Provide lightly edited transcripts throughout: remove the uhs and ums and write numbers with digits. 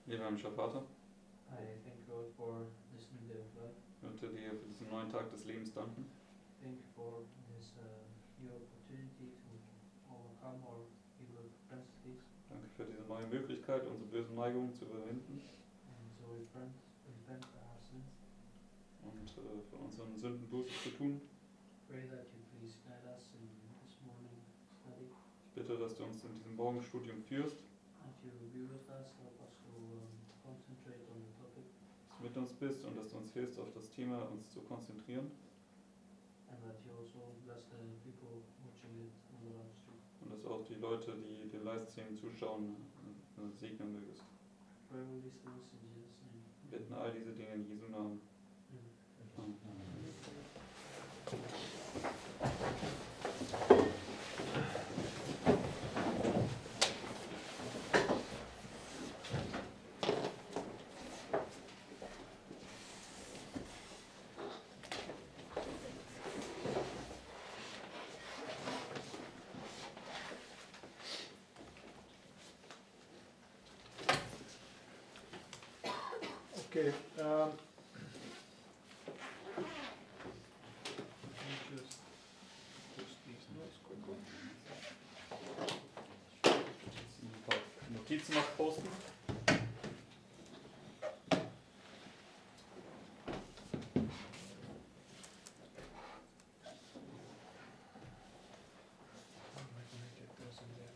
Lieber himmlischer Vater, I thank God for this new day of life. ich möchte dir für diesen neuen Tag des Lebens danken. Thank you for this new opportunity to overcome our evil propensities Danke für diese neue Möglichkeit, unsere bösen Neigungen zu überwinden and to repent for our sins. und von unseren Sünden Buße zu tun. Pray that you please guide us in this morning study. Ich bitte, dass du uns in diesem Morgenstudium führst, That you will be with us, help us to concentrate on the topic, dass du mit uns bist und dass du uns hilfst, auf das Thema uns zu konzentrieren and that you also bless the people watching it on the live stream. und dass auch die Leute, die den Livestream zuschauen, segnen mögest. Pray all these things in Jesus' name. Wir bitten all diese Dinge in Jesu Namen. Amen. Okay. Let me just post these notes quickly. Ein paar Notizen noch posten. How am I going to get those in there?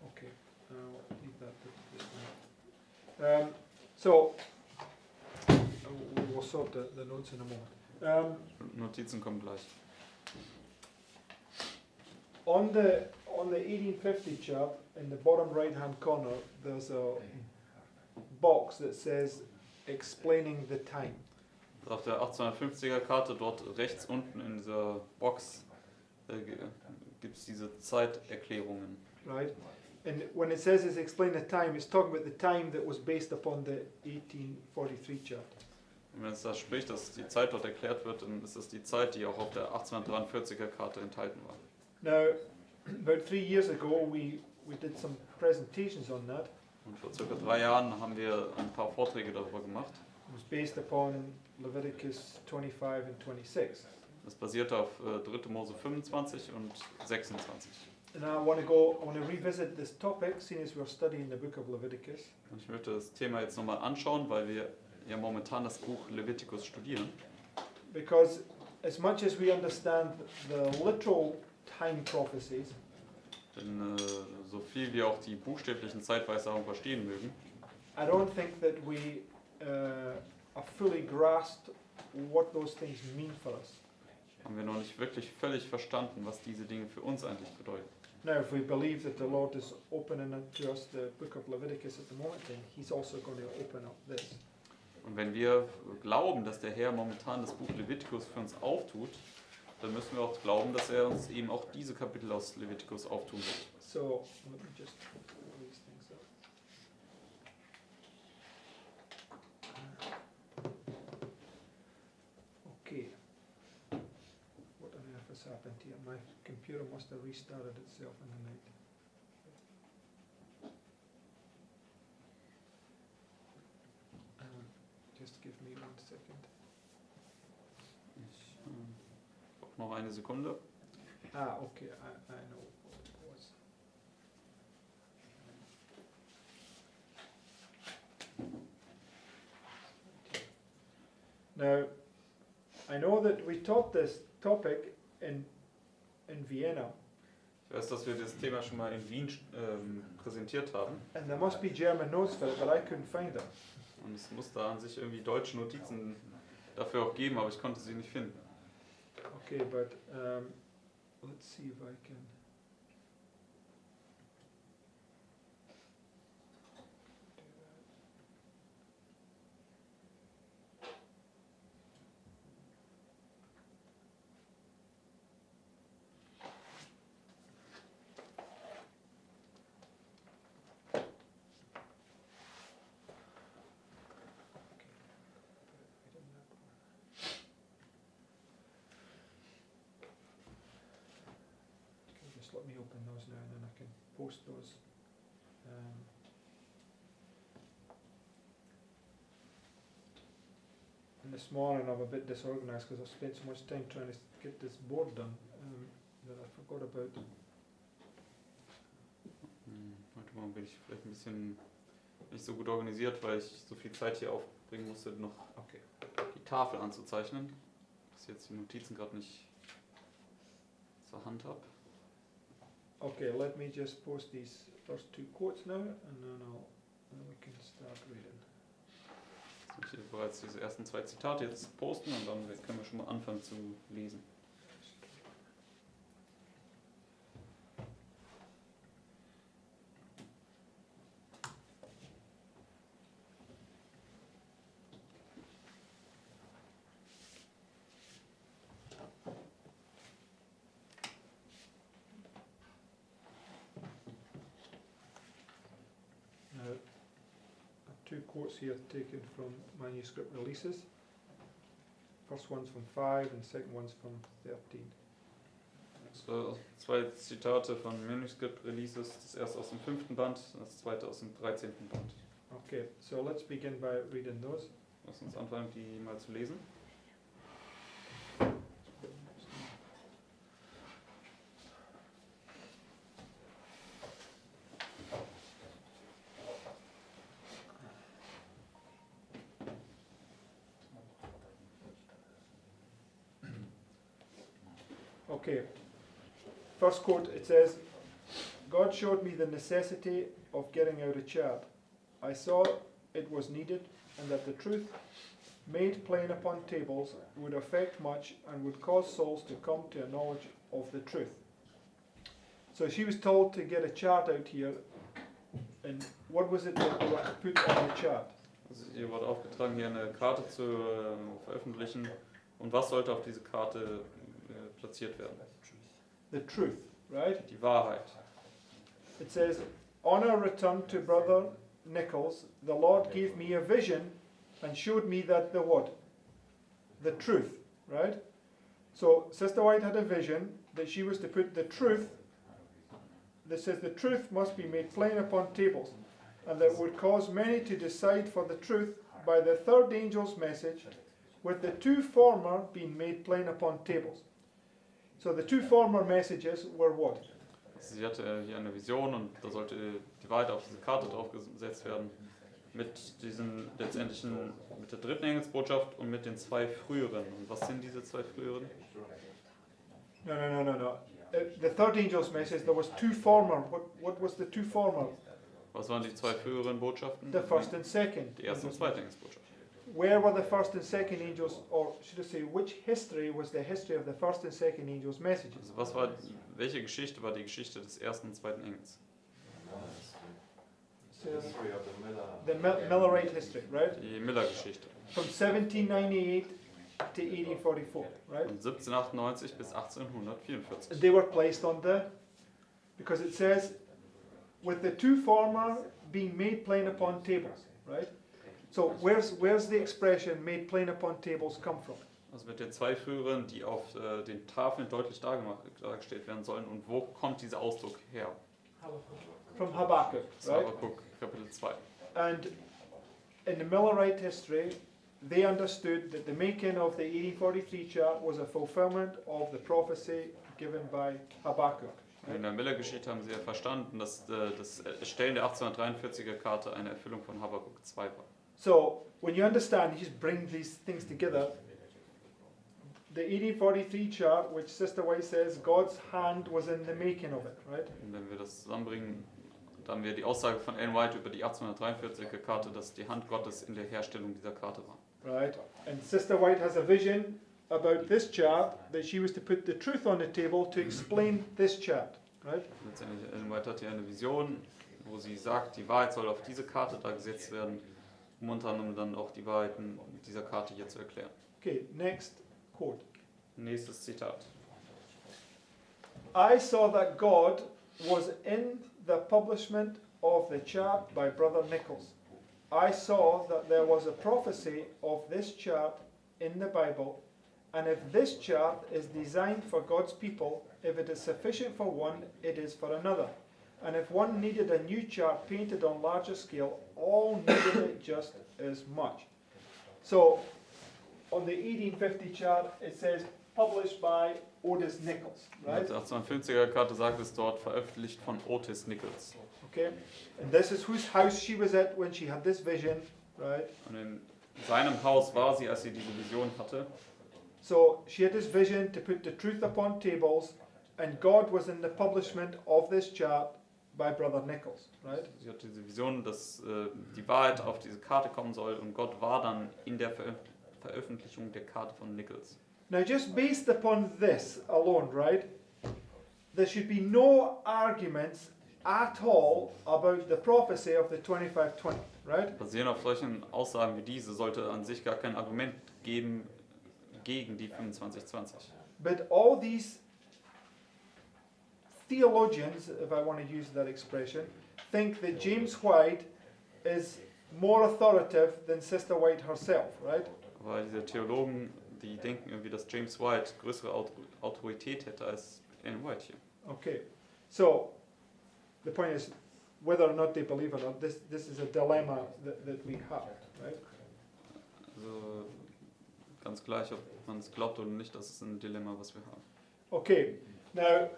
Okay, I'll leave that to this now. So, we'll sort the notes in a moment. Notizen kommen gleich. On the 1850 chart, in the bottom right-hand corner, there's a box that says explaining the time. Auf der 1850er Karte dort rechts unten in dieser Box gibt es diese Zeiterklärungen. Right? And when it says it's explain the time, it's talking about the time that was based upon the 1843 chart. Und wenn es da spricht, dass die Zeit dort erklärt wird, dann ist das die Zeit, die auch auf der 1843er Karte enthalten war. Now, about 3 years ago, we did some presentations on that. Und vor circa 3 Jahren haben wir ein paar Vorträge darüber gemacht. It was based upon Leviticus 25 and 26. Das basierte auf 3. Mose 25 und 26. And I want to revisit this topic, seeing as we're studying the book of Leviticus. Und ich möchte das Thema jetzt nochmal anschauen, weil wir ja momentan das Buch Levitikus studieren. Because as much as we understand the literal time prophecies, Denn so viel wir auch die buchstäblichen Zeitweissagungen verstehen mögen, I don't think that we are fully grasped what those things mean for us. haben wir noch nicht wirklich völlig verstanden, was diese Dinge für uns eigentlich bedeuten. Now, if we believe that the Lord is opening up to us the book of Leviticus at the moment, then He's also going to open up this. Und wenn wir glauben, dass der Herr momentan das Buch Levitikus für uns auftut, dann müssen wir auch glauben, dass er uns eben auch diese Kapitel aus Levitikus auftun wird. So, let me just pull these things up. Okay. What on earth has happened here? My computer must have restarted itself in the night. Just give me 1 second. Ich brauche noch eine Sekunde. Okay, I know what it was. Now, I know that we taught this topic in Vienna, Ich weiß, dass wir das Thema schon mal in Wien präsentiert haben. and there must be German notes for it, but I couldn't find them. Und es muss da an sich irgendwie deutsche Notizen dafür auch geben, aber ich konnte sie nicht finden. Okay, but let's see if I can. Just let me open those now and then I can post those And this morning I'm a bit disorganized because I've spent so much time trying to get this board done that I forgot about. Heute Morgen bin ich vielleicht ein bisschen nicht so gut organisiert, weil ich so viel Zeit hier aufbringen musste, noch die Tafel anzuzeichnen. Dass ich jetzt die Notizen gerade nicht zur Hand habe. Okay, let me just post these first two quotes now, and then we can start reading. Jetzt will ich bereits diese ersten 2 Zitate jetzt posten und dann können wir schon mal anfangen zu lesen. Now, two quotes here taken from manuscript releases. First one's from 5 and second one's from 13. So, 2 Zitate von Manuscript Releases, das erste aus dem 5. Band, das zweite aus dem 13. Band. Okay, so let's begin by reading those. Lass uns anfangen, die mal zu lesen. Okay, first quote, it says, God showed me the necessity of getting out a chart. I saw it was needed and that the truth made plain upon tables would affect much and would cause souls to come to a knowledge of the truth. So she was told to get a chart out here, and what was it that you had to put on the chart? Also ihr wurde aufgetragen, hier eine Karte zu veröffentlichen. Und was sollte auf diese Karte platziert werden? The truth, right? Die Wahrheit. It says, on our return to Brother Nichols, the Lord gave me a vision and showed me that the what? The truth, right? So Sister White had a vision that she was to put the truth, that says the truth must be made plain upon tables, and that would cause many to decide for the truth by the third angel's message, with the 2 former being made plain upon tables. So the 2 former messages were what? Sie hatte hier eine Vision und da sollte die Wahrheit auf diese Karte draufgesetzt werden. Mit diesen letztendlichen, mit der 3. Engelsbotschaft und mit den 2 früheren. Und was sind diese 2 früheren? No. The third angel's message, there was 2 former. What was the 2 former? Was waren die 2 früheren Botschaften? The first and second. Die erste und zweite Engelsbotschaft. Where were the first and second angels, or should I say, which history was the history of the first and second angels' messages? Also welche Geschichte war die Geschichte des ersten und zweiten Engels? So, the Millerite history, right? Die Miller-Geschichte. From 1798 to 1844, right? Von 1798 bis 1844. They were placed on because it says, with the 2 former being made plain upon tables, right? So where's the expression made plain upon tables come from? Also mit den 2 früheren, die auf den Tafeln deutlich dargestellt werden sollen. Und wo kommt dieser Ausdruck her? From Habakkuk, right? Habakkuk, Kapitel 2. And in the Millerite history, they understood that the making of the 1843 chart was a fulfillment of the prophecy given by Habakkuk. Right? In der Miller-Geschichte haben sie ja verstanden, dass das Erstellen der 1843er Karte eine Erfüllung von Habakkuk 2 war. So, when you understand, you just bring these things together. The 1843 chart, which Sister White says God's hand was in the making of it, right? Und wenn wir das zusammenbringen, dann haben wir die Aussage von Ellen White über die 1843er Karte, dass die Hand Gottes in der Herstellung dieser Karte war. Right. And Sister White has a vision about this chart that she was to put the truth on the table to explain this chart, right? Letztendlich, Ellen White hat hier eine Vision, wo sie sagt, die Wahrheit soll auf diese Karte da gesetzt werden, um unter anderem dann auch die Wahrheiten dieser Karte hier zu erklären. Okay, next quote. Nächstes Zitat. I saw that God was in the publishment of the chart by Brother Nichols. I saw that there was a prophecy of this chart in the Bible, and if this chart is designed for God's people, if it is sufficient for one, it is for another. And if one needed a new chart painted on larger scale, all needed it just as much. So, on the 1850 chart, it says published by Otis Nichols, right? Die 1850er Karte sagt es dort, veröffentlicht von Otis Nichols. Okay, and this is whose house she was at when she had this vision, right? Und in seinem Haus war sie, als sie diese Vision hatte. So she had this vision to put the truth upon tables, and God was in the publishment of this chart by Brother Nichols, right? Sie hatte diese Vision, dass die Wahrheit auf diese Karte kommen soll, und Gott war dann in der Veröffentlichung der Karte von Nichols. Now, just based upon this alone, right? There should be no arguments at all about the prophecy of the 2520, right? Basierend auf solchen Aussagen wie diese sollte an sich gar kein Argument geben gegen die 2520. But all these theologians, if I want to use that expression, think that James White is more authoritative than Sister White herself, right? Aber diese Theologen, die denken irgendwie, dass James White größere Autorität hätte als Ellen White hier. Okay, so the point is, whether or not they believe or not, this is a dilemma that we have, right? Also ganz gleich, ob man es glaubt oder nicht, das ist ein Dilemma, was wir haben. Okay, now,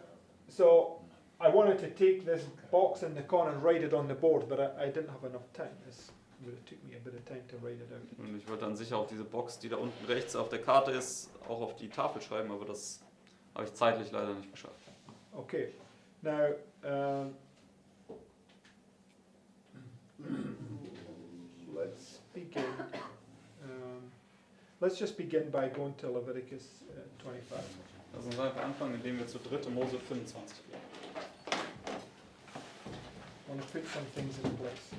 so I wanted to take this box in the corner and write it on the board, but I didn't have enough time. This would have took me a bit of time to write it out. Und ich wollte dann sicher auf diese Box, die da unten rechts auf der Karte ist, auch auf die Tafel schreiben, aber das habe ich zeitlich leider nicht geschafft. Okay, now, let's begin. Let's just begin by going to Leviticus 25. Lass uns einfach anfangen, indem wir zu 3. Mose 25 gehen. I want to put some things in place.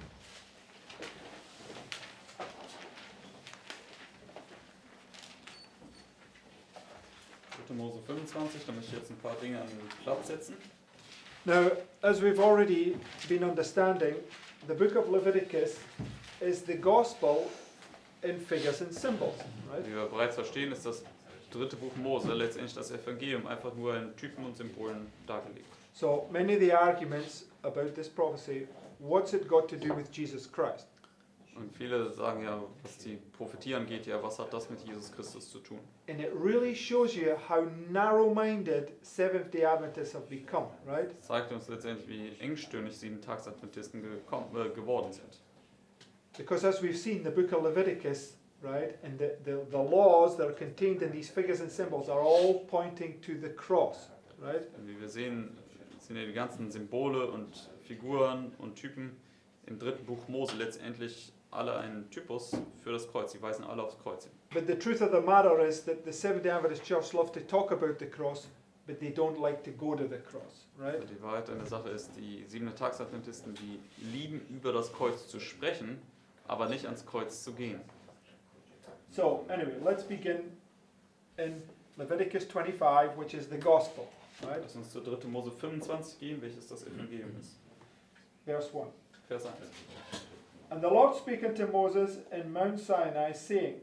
Mose 25, da möchte ich jetzt ein paar Dinge an den Platz setzen. Now, as we've already been understanding, the book of Leviticus is the gospel in figures and symbols, right? Wie wir bereits verstehen, ist das 3. Buch Mose letztendlich das Evangelium, einfach nur in Typen und Symbolen dargelegt. So many of the arguments about this prophecy, what's it got to do with Jesus Christ? Und viele sagen ja, was die Prophetie angeht, ja, was hat das mit Jesus Christus zu tun? And it really shows you how narrow-minded Seventh-day Adventists have become, right? Das zeigt uns letztendlich, wie engstirnig Sieben-Tags-Adventisten geworden sind. Because as we've seen, the book of Leviticus, right, and the laws that are contained in these figures and symbols are all pointing to the cross, right? Wie wir sehen, sind ja die ganzen Symbole und Figuren und Typen im 3. Buch Mose letztendlich alle ein Typus für das Kreuz. Sie weisen alle aufs Kreuz hin. But the truth of the matter is that the Seventh-day Adventist Church love to talk about the cross, but they don't like to go to the cross, right? Also die Wahrheit an der Sache ist, die Sieben-Tags-Adventisten, die lieben, über das Kreuz zu sprechen, aber nicht ans Kreuz zu gehen. So, anyway, let's begin in Leviticus 25, which is the gospel, right? Lass uns zu 3. Mose 25 gehen, welches das Evangelium ist. Verse 1. Vers 1. And the Lord spake unto Moses in Mount Sinai, saying,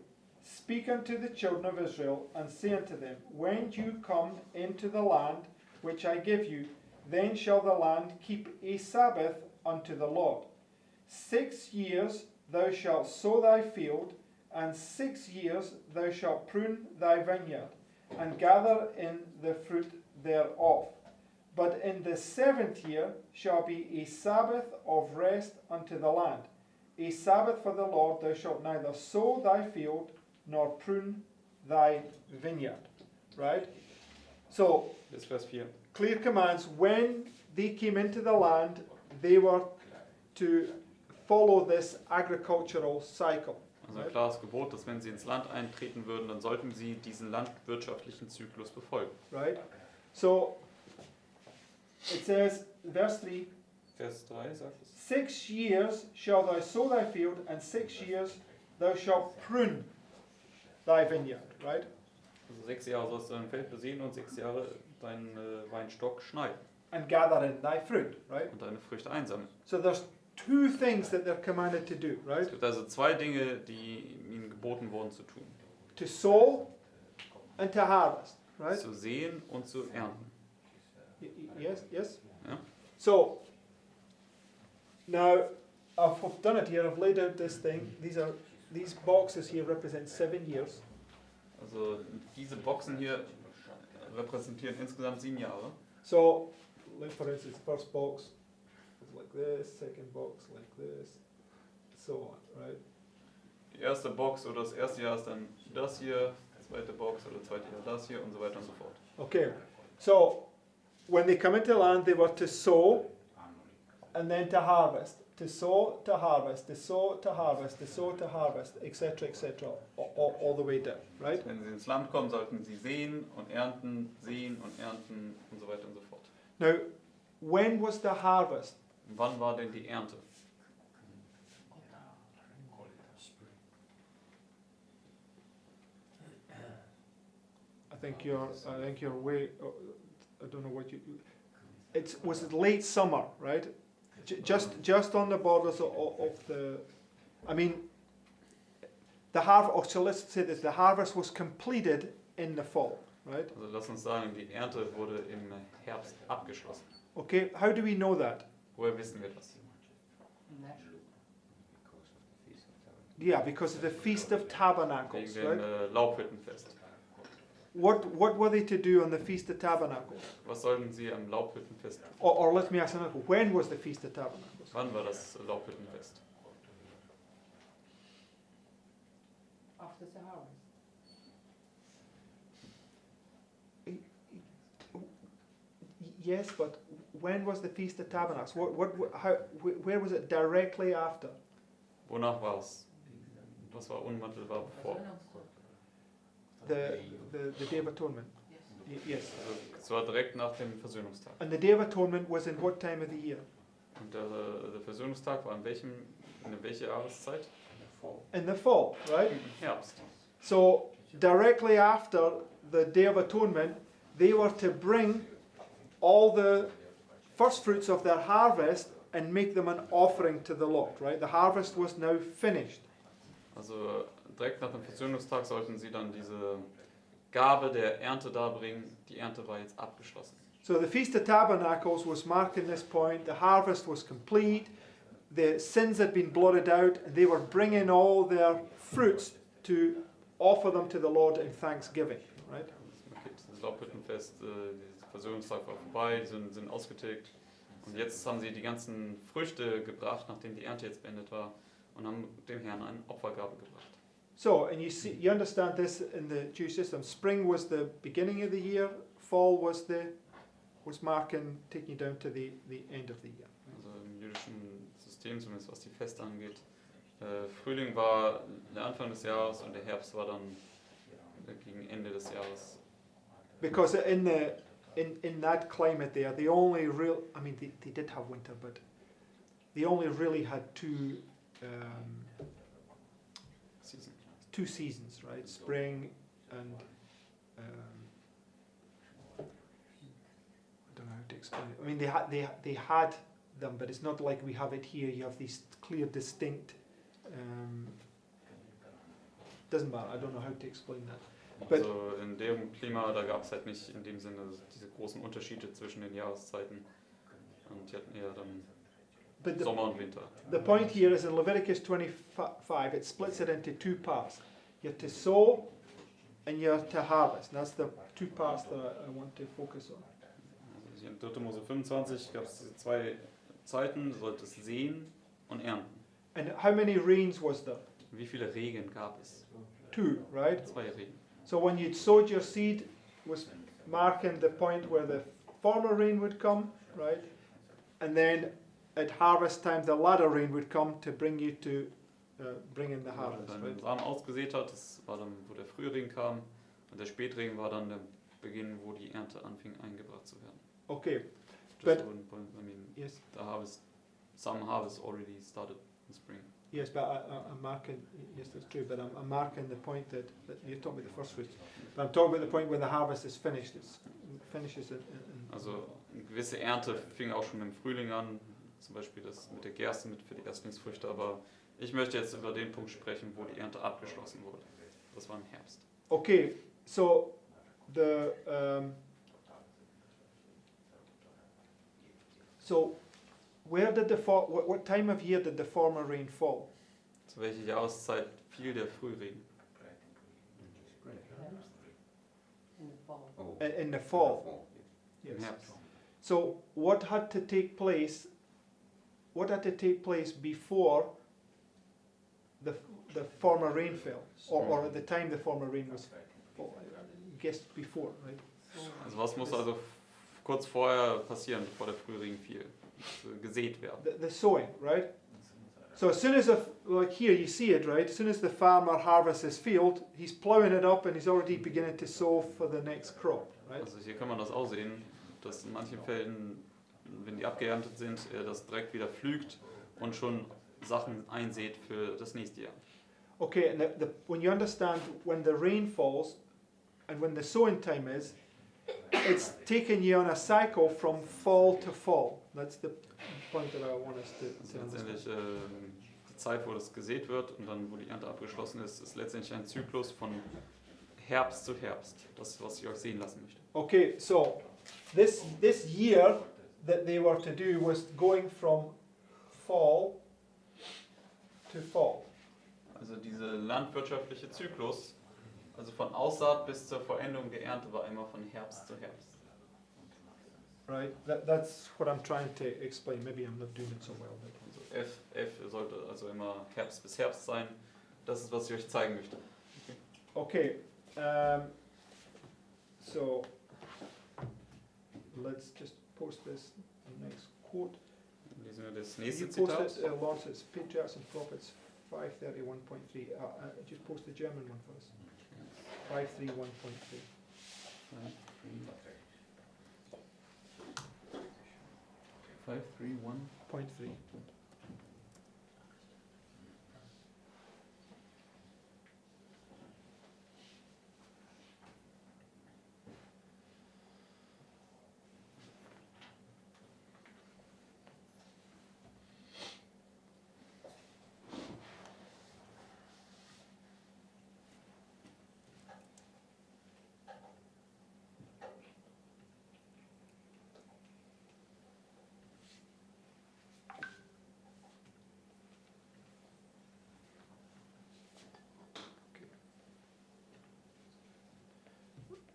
Speak unto the children of Israel, and say unto them, When you come into the land which I give you, then shall the land keep a Sabbath unto the Lord. 6 years thou shalt sow thy field, and 6 years thou shalt prune thy vineyard, and gather in the fruit thereof. But in the 7th year shall be a Sabbath of rest unto the land. A Sabbath for the Lord, thou shalt neither sow thy field, nor prune thy vineyard. Right? So, Bis Vers 4. clear commands. When they came into the land, they were to follow this agricultural cycle. Also ein klares Gebot, dass wenn sie ins Land eintreten würden, dann sollten sie diesen landwirtschaftlichen Zyklus befolgen. Right? So, it says, verse 3, Vers 3 sagt es. 6 years shall thou sow thy field, and 6 years thou shalt prune thy vineyard, right? Also 6 Jahre sollst du dein Feld besehen und 6 Jahre deinen Weinstock schneiden And gather in thy fruit, right? und deine Früchte einsammeln. So there's two things that they're commanded to do, Es right? gibt also 2 Dinge, die ihnen geboten wurden zu tun. To sow and to harvest, right? Zu sehen und zu ernten. Yes, yes. Ja? So Now, I've done it here. I've laid out this thing. These boxes here represent 7 years. Also diese Boxen hier repräsentieren insgesamt 7 Jahre. So, like for instance, first box is like this, second box like this, so on, right? Die erste Box oder das erste Jahr ist dann das hier, zweite Box oder zweite Jahr das hier und so weiter und so fort. Okay, so when they come into land, they were to sow and then to harvest. To sow, to harvest, to sow, to harvest, to sow, to harvest, etc., etc., all the way down, right? Wenn sie ins Land kommen, sollten sie säen und ernten und so weiter und so fort. Now, when was the harvest? Wann war denn die Ernte? I think you're way. I don't know what you. Was it late summer, right? Just on the borders of the. I mean, the harvest. Oh, so let's say this: the harvest was completed in the fall, right? Also lass uns sagen, die Ernte wurde im Herbst abgeschlossen. Okay. How do we know that? Woher wissen wir das? Yeah, because of the Feast of Tabernacles, Wegen right? dem Laubhüttenfest. What were they to do on the Feast of Tabernacles? Was sollten sie am Laubhüttenfest tun? Or let me ask another. When was the Feast of Tabernacles? Wann war das Laubhüttenfest? After the harvest. Yes, but when was the Feast of Tabernacles? Where was it directly after? Wonach war es? Was war unmittelbar bevor? The Day of Atonement. Yes. Also, es war direkt nach dem Versöhnungstag. And the Day of Atonement was in what time of the year? Und der Versöhnungstag war in welche Jahreszeit? In the fall, right? Im Herbst. So directly after the Day of Atonement, they were to bring all the first fruits of their harvest and make them an offering to the Lord, right? The harvest was now finished. Also direkt nach dem Versöhnungstag sollten sie dann diese Gabe der Ernte darbringen. Die Ernte war jetzt abgeschlossen. So the Feast of Tabernacles was marking this point. The harvest was complete. The sins had been blotted out, and they were bringing all their fruits to offer them to the Lord in thanksgiving, right? Okay, das Laubhüttenfest, der Versöhnungstag war vorbei, die sind ausgetilgt. Und jetzt haben sie die ganzen Früchte gebracht, nachdem die Ernte jetzt beendet war, und haben dem Herrn eine Opfergabe gebracht. So, and you understand this in the Jewish system. Spring was the beginning of the year. Fall was marking, taking you down to the end of the year. Also im jüdischen System, zumindest was die Feste angeht. Frühling war der Anfang des Jahres und der Herbst war dann gegen Ende des Jahres. Because in that climate there, the only real, I mean, they did have winter, but they only really had two seasons, right? Spring and I don't know how to explain it. I mean, they had them, but it's not like we have it here. You have these clear, distinct. Doesn't matter. I don't know how to explain that. But Also in dem Klima, da gab es halt nicht in dem Sinne diese großen Unterschiede zwischen den Jahreszeiten. Und die hatten eher dann Sommer und Winter. the point here is in Leviticus 25, it splits it into two parts. You're to sow and you're to harvest. And that's the two parts that I want to focus on. Also in 3. Mose 25 gab es diese zwei Zeiten, du solltest säen und ernten. And how many rains was there? Wie viele Regen gab es? 2, right? 2 Regen. So when you'd sowed your seed, was marking the point where the former rain would come, right? And then at harvest time, the latter rain would come to bring you to bring in the harvest, Wenn right? man Samen ausgesät hat, das war dann, wo der Frühregen kam, und der Spätregen war dann der Beginn, wo die Ernte anfing eingebracht zu werden. Okay, Just But- one point, I mean, yes, some harvest already started in spring. yes, but I'm marking, yes, that's true, but I'm marking the point that you're talking about the first fruits. But I'm talking about the point where the harvest is finished. It finishes in Also eine gewisse Ernte fing auch schon im Frühling an, zum Beispiel das mit der Gerste für die Erstlingsfrüchte, aber ich möchte jetzt über den Punkt sprechen, wo die Ernte abgeschlossen wurde. Das war im Herbst. Okay, so where did the what time of year did the former rain fall? Zu welcher Jahreszeit fiel der Frühregen? In the fall. Oh. In the fall. Im Yes. Herbst. So what had to take place? What had to take place before the former rain fell, or at the time the former rain was fall? I guess before, right? Also was muss also kurz vorher passieren, bevor der Frühregen fiel? Gesät werden. The sowing, right? So as soon as like here you see it, right? As soon as the farmer harvests his field, he's plowing it up and he's already beginning to sow for the next crop, right? Also hier kann man das auch sehen, dass in manchen Fällen, wenn die abgeerntet sind, er das direkt wieder pflügt und schon Sachen einsät für das nächste Jahr. Okay, and when you understand when the rain falls and when the sowing time is, it's taking you on a cycle from fall to fall. That's the point that I want us Das to ist understand. letztendlich die Zeit, wo das gesät wird und dann, wo die Ernte abgeschlossen ist, ist letztendlich ein Zyklus von Herbst zu Herbst. Das ist, was ich euch sehen lassen möchte. Okay, so this year that they were to do was going from fall to fall. Also dieser landwirtschaftliche Zyklus, also von Aussaat bis zur Vollendung der Ernte, war immer von Herbst zu Herbst. Right? That's what I'm trying to explain. Maybe I'm not doing it so well. But Also F sollte also immer Herbst bis Herbst sein. Das ist, was ich euch zeigen möchte. okay, so let's just post this next quote. Lesen wir das You nächste post Zitat. it, Lawrence, it's Patriarchs and Prophets 531.3. Just post the German one for us. 531.3. 531. 0.3.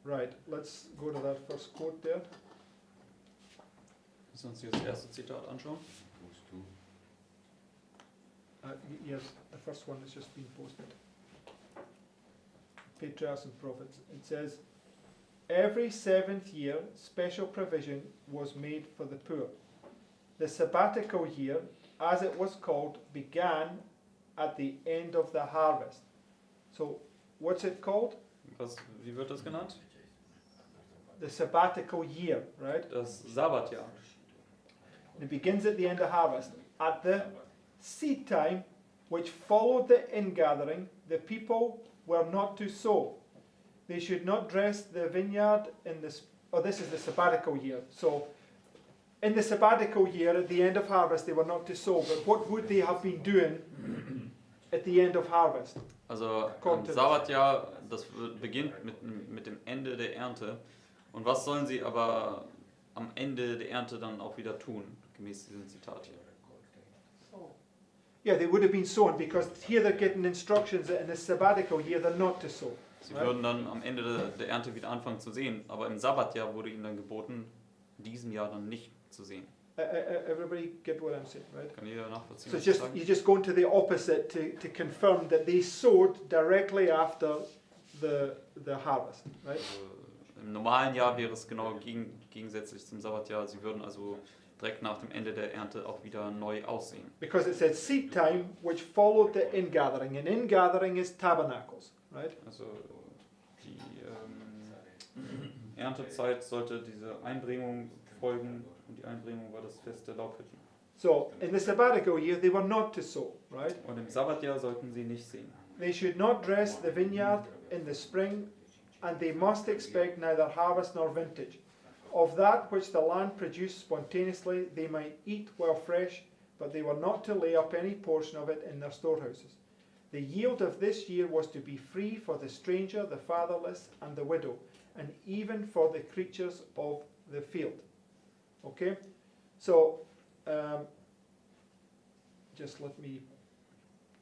Right, let's go to that first quote there. Müssen wir uns hier das erste Zitat anschauen. Yes, the first one has just been posted. Patriarchs and Prophets. It says, every seventh year, special provision was made for the poor. The sabbatical year, as it was called, began at the end of the harvest. So, what's it called? Wie wird das genannt? The sabbatical year, right? Das Sabbatjahr. It begins at the end of harvest. At the seed time, which followed the ingathering, the people were not to sow. They should not dress the vineyard in this. Oh, this is the sabbatical year. So, in the sabbatical year, at the end of harvest, they were not to sow. But what would they have been doing at the end of harvest? Also Kommt ein es. Sabbatjahr, das beginnt mit dem Ende der Ernte. Und was sollen sie aber am Ende der Ernte dann auch wieder tun, gemäß diesem Zitat hier? So, Yeah, they would have been sown because here they're getting instructions that in the sabbatical year they're not to sow. Sie würden dann am Ende der Ernte wieder anfangen zu sehen, aber im Sabbatjahr wurde ihnen dann geboten, in diesem Jahr dann nicht zu sehen. Everybody get what I'm saying, right? Kann jeder nachvollziehen? So was ich just sage? you're just going to the opposite to confirm that they sowed directly after the harvest, right? Also, im normalen Jahr wäre es genau gegensätzlich zum Sabbatjahr. Sie würden also direkt nach dem Ende der Ernte auch wieder neu aussehen. Because it said seed time, which followed the ingathering, and ingathering is tabernacles, right? Also die Erntezeit sollte diese Einbringung folgen und die Einbringung war das Fest der Laubhütten. So in the sabbatical year, they were not to sow, right? Und im Sabbatjahr sollten sie nicht sehen. They should not dress the vineyard in the spring, and they must expect neither harvest nor vintage. Of that which the land produced spontaneously, they might eat while fresh, but they were not to lay up any portion of it in their storehouses. The yield of this year was to be free for the stranger, the fatherless, and the widow, and even for the creatures of the field. Okay? So, just let me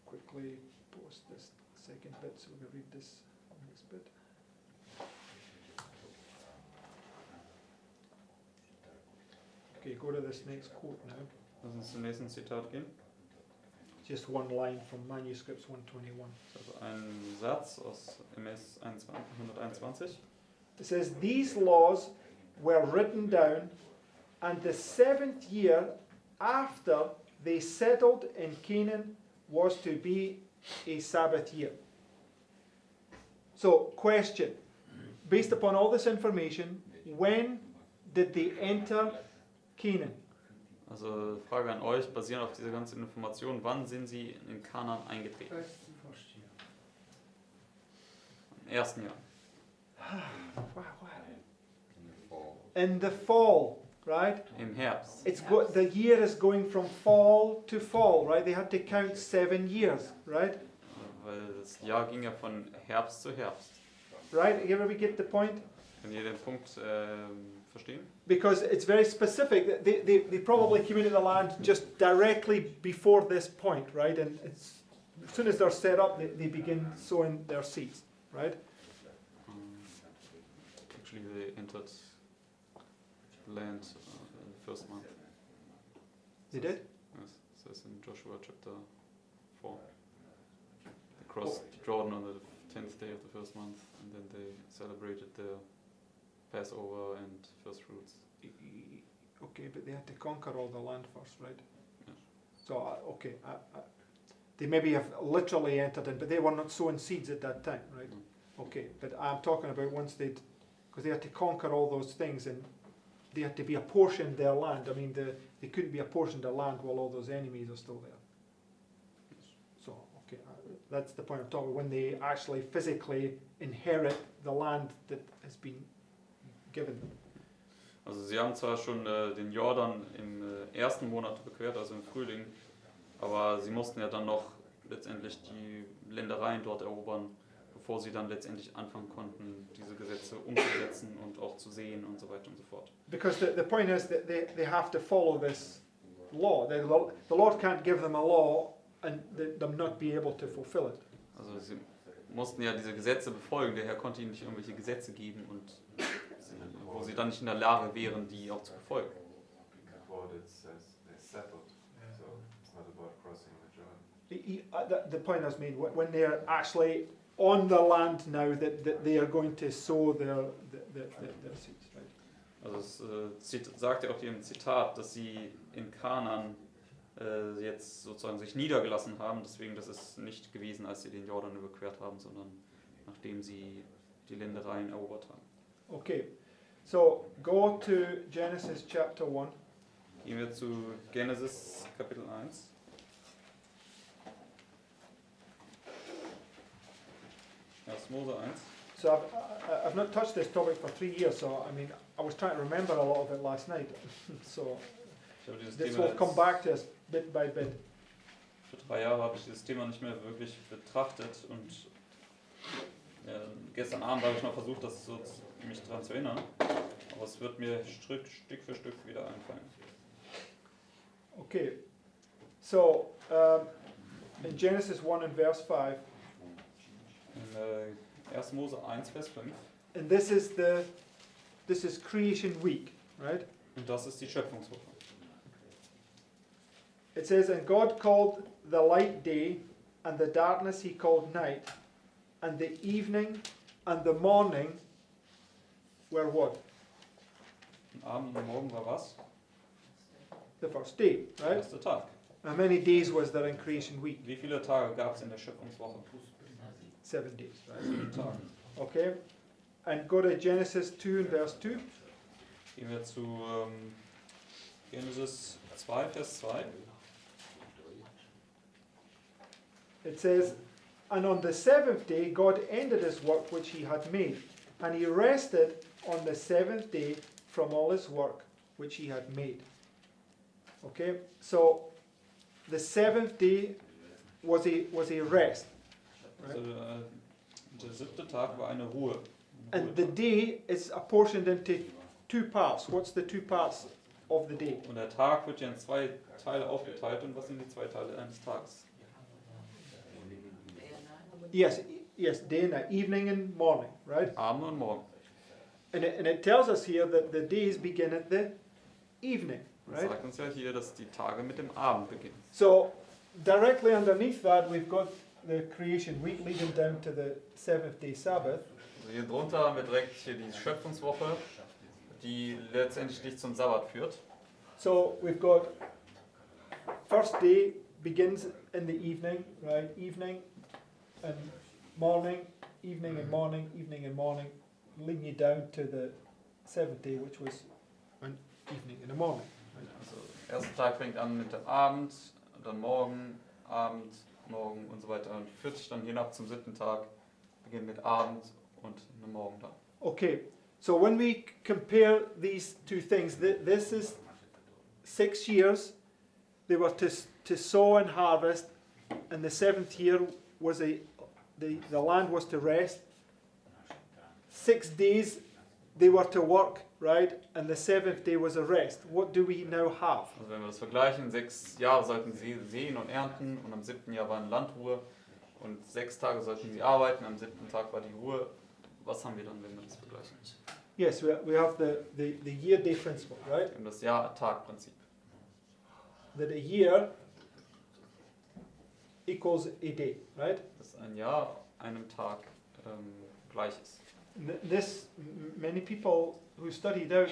quickly post this second bit so we read this next bit. Okay, go to this next quote now. Lass uns zum nächsten Zitat gehen. Just one line from manuscripts 121. Also ein Satz aus MS 121. It says, these laws were written down, and the 7th year after they settled in Canaan was to be a Sabbath year. So, question, based upon all this information, when did they enter Canaan? Also Frage an euch, basierend auf dieser ganzen Information, wann sind sie in Kanaan eingetreten? Im ersten Jahr. Wow. In the fall, right? Im Herbst. The year is going from fall to fall, right? They had to count 7 years, right? Weil das Jahr ging ja von Herbst zu Herbst. Right? You ever get the point? Könnt ihr den Punkt verstehen? Because it's very specific. They probably came into the land just directly before this point, right? And as soon as they're set up, they begin sowing their seeds, right? Actually, they entered land in the first month. They did? Yes, it says in Joshua chapter 4. They crossed Jordan on the 10th day of the first month, and then they celebrated the Passover and first fruits. Okay, but they had to conquer all the land first, right? Yes. So, okay, they maybe have literally entered in, but they were not sowing seeds at that time, right? No. Okay, but I'm talking about once because they had to conquer all those things, and they had to be apportioned their land. I mean, they couldn't be apportioned their land while all those enemies are still there. So, okay, that's the point I'm talking about, when they actually physically inherit the land that has been given them. Also sie haben zwar schon den Jordan im ersten Monat überquert, also im Frühling, aber sie mussten ja dann noch letztendlich die Ländereien dort erobern, bevor sie dann letztendlich anfangen konnten, diese Gesetze umzusetzen und auch zu sehen und so weiter und so fort. Because the point is that they have to follow this law. The Lord can't give them a law and them not be able to fulfill it. Also sie mussten ja diese Gesetze befolgen, der Herr konnte ihnen nicht irgendwelche Gesetze geben, und wo sie dann nicht in der Lage wären, die auch zu befolgen. The point I was made, when they're actually on the land now, that they are going to sow their seeds, right? Also es sagt ja auch hier im Zitat, dass sie in Kanaan jetzt sozusagen sich niedergelassen haben, deswegen das ist nicht gewesen, als sie den Jordan überquert haben, sondern nachdem sie die Ländereien erobert haben. Okay, so go to Genesis chapter 1. Gehen wir zu Genesis Kapitel 1. Mose 1. So I've not touched this topic for 3 years, so I mean, I was trying to remember a lot of it last night. So this will come back to us bit by bit. Für 3 Jahre habe ich dieses Thema nicht mehr wirklich betrachtet, und gestern Abend habe ich noch versucht, mich daran zu erinnern, aber es wird mir Stück für Stück wieder einfallen. Okay, so in Genesis 1 and verse 5. In 1. Mose 1, Vers 5. And this is creation week, right? Und das ist die Schöpfungswoche. It says, and God called the light day, and the darkness he called night, and the evening and the morning were what? Abend und Morgen war was? The first day, Der right? erste Tag. How many days was there in creation week? Wie viele Tage gab es in der Schöpfungswoche? 7 days, right? 7 Tage. Okay, and go to Genesis 2 and verse 2. Gehen wir zu Genesis 2, Vers 2. It says, and on the 7th day God ended his work which he had made, and he rested on the 7th day from all his work which he had made. Okay, so the 7th day was a rest. Right? Also, der 7. Tag war eine Ruhe. And the day is apportioned into 2 parts. What's the 2 parts of the day. Und der Tag wird ja in zwei Teile aufgeteilt. Und was sind die zwei Teile eines Tages? Yes, day and night, evening and morning, right? Abend und Morgen. And it tells us here that the days begin at the evening, Das right? sagt uns ja hier, dass die Tage mit dem Abend beginnen. So directly underneath that, we've got the creation week leading down to the seventh day Sabbath. Also hier drunter haben wir direkt hier die Schöpfungswoche, die letztendlich zum Sabbat führt. So we've got first day begins in the evening, right? Evening and morning, evening and morning, evening and morning, leading you down to the seventh day, which was an evening and a morning. Right? Also der erste Tag fängt an mit dem Abend, dann Morgen, Abend, Morgen und so weiter und führt sich dann hinab zum siebten Tag, beginnt mit Abend und einem Morgen dann. Okay, so when we compare these two things, this is 6 years. They were to sow and harvest, and the seventh year was the land was to rest. 6 days they were to work, right? And the seventh day was a rest. What do we now have? Also wenn wir das vergleichen, 6 Jahre sollten sie säen und ernten und am 7. Jahr war eine Landruhe und 6 Tage sollten sie arbeiten, am 7. Tag war die Ruhe. Was haben wir dann, wenn wir das vergleichen? Yes, we have the year-day principle, right? Wir haben das Jahr-Tag-Prinzip. That a year equals a day, right? Dass ein Jahr einem Tag gleich ist. Many people who studied out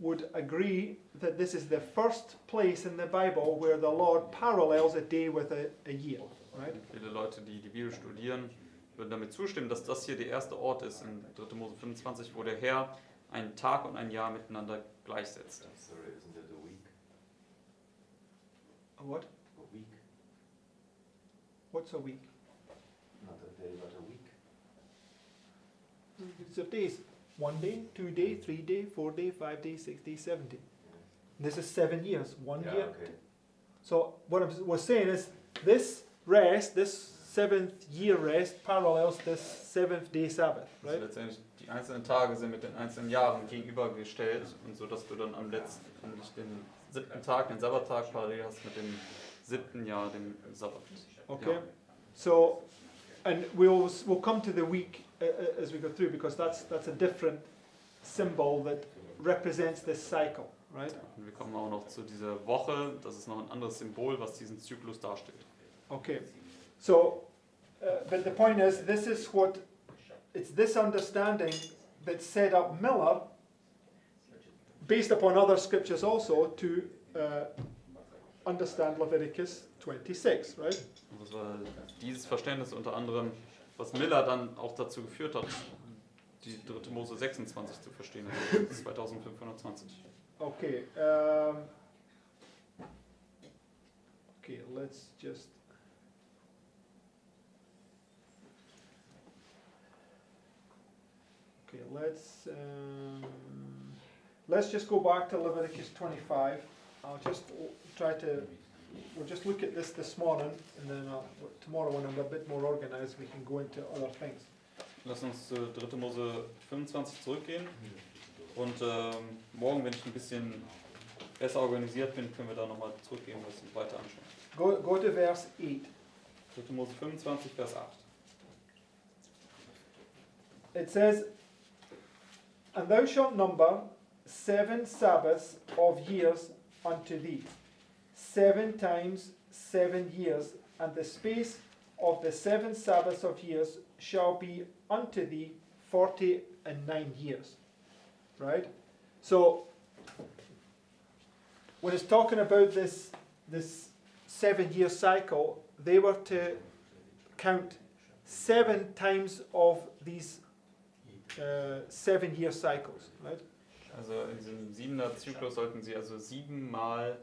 would agree that this is the first place in the Bible where the Lord parallels a day with a year, right? Viele Leute, die die Bibel studieren, würden damit zustimmen, dass das hier der erste Ort ist in 3. Mose 25, wo der Herr einen Tag und ein Jahr miteinander gleichsetzt. Sorry, isn't it a week? A what? A week? What's a week? Not a day, but a week. It's of days. 1 day, 2 day, 3 day, 4 day, 5 day, 6 day, 7 day. This is 7 years, 1 Yeah, year. okay. So what I was saying is this rest, this 7th year rest parallels this 7th day Sabbath, Also right? letztendlich die einzelnen Tage sind mit den einzelnen Jahren gegenübergestellt und so, dass du dann am letztendlich den 7. Tag, den Sabbattag parallel hast mit dem 7. Jahr, dem Sabbat. Okay. Ja. So, and we'll come to the week as we go through because that's a different symbol that represents this cycle, right? Und wir kommen auch noch zu dieser Woche. Das ist noch ein anderes Symbol, was diesen Zyklus darstellt. Okay. So, but the point is, it's this understanding that set up Miller, based upon other scriptures also, to understand Leviticus 26, right? Und das war dieses Verständnis unter anderem, was Miller dann auch dazu geführt hat, die 3. Mose 26 zu verstehen, also 2520. Okay. Okay, let's just. Okay, let's just go back to Leviticus 25. I'll just try to. We'll just look at this morning, and then tomorrow, when I'm a bit more organized, we can go into other things. Lass uns zu 3. Mose 25 zurückgehen und morgen, wenn ich ein bisschen besser organisiert bin, können wir da nochmal zurückgehen und das weiter anschauen. Go to verse 8. 3. Mose 25, Vers 8. It says, "And thou shalt number 7 Sabbaths of years unto thee, 7 times 7 years, and the space of the 7 Sabbaths of years shall be unto thee 49 years." Right? So, when it's talking about this 7-year cycle, they were to count 7 times of these 7-year cycles, right? Also in diesem 7er Zyklus sollten sie also 7 Mal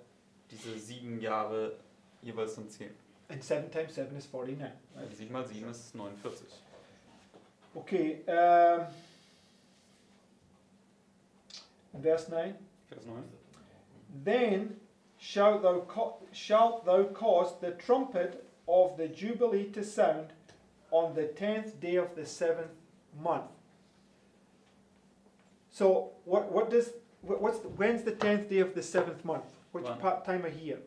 diese 7 Jahre jeweils dann zählen. And 7 times 7 is 49, right? Also 7 mal 7 ist 49. Okay, verse 9. Vers 9. Then shalt thou cause the trumpet of the Jubilee to sound on the 10th day of the 7th month. So what does when's the 10th day of the 7th month? Which Wann? time of year?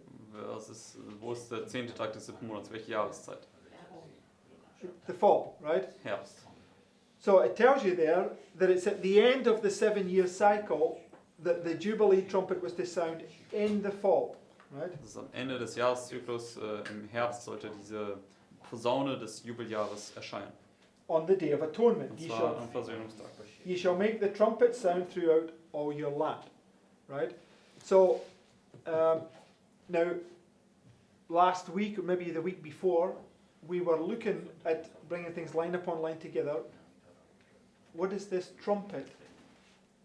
Wo ist der 10. Tag des 7. Monats? Welche Jahreszeit? The fall, right? Herbst. So it tells you there that it's at the end of the 7-year cycle that the Jubilee trumpet was to sound in the fall, right? Das ist am Ende des Jahreszyklus, im Herbst sollte diese Posaune des Jubeljahres erscheinen. On the Day of Atonement. Und zwar am Versöhnungstag. Ye shall make the trumpet sound throughout all your land, right? So now, last week or maybe the week before, we were looking at bringing things line upon line together. What is this trumpet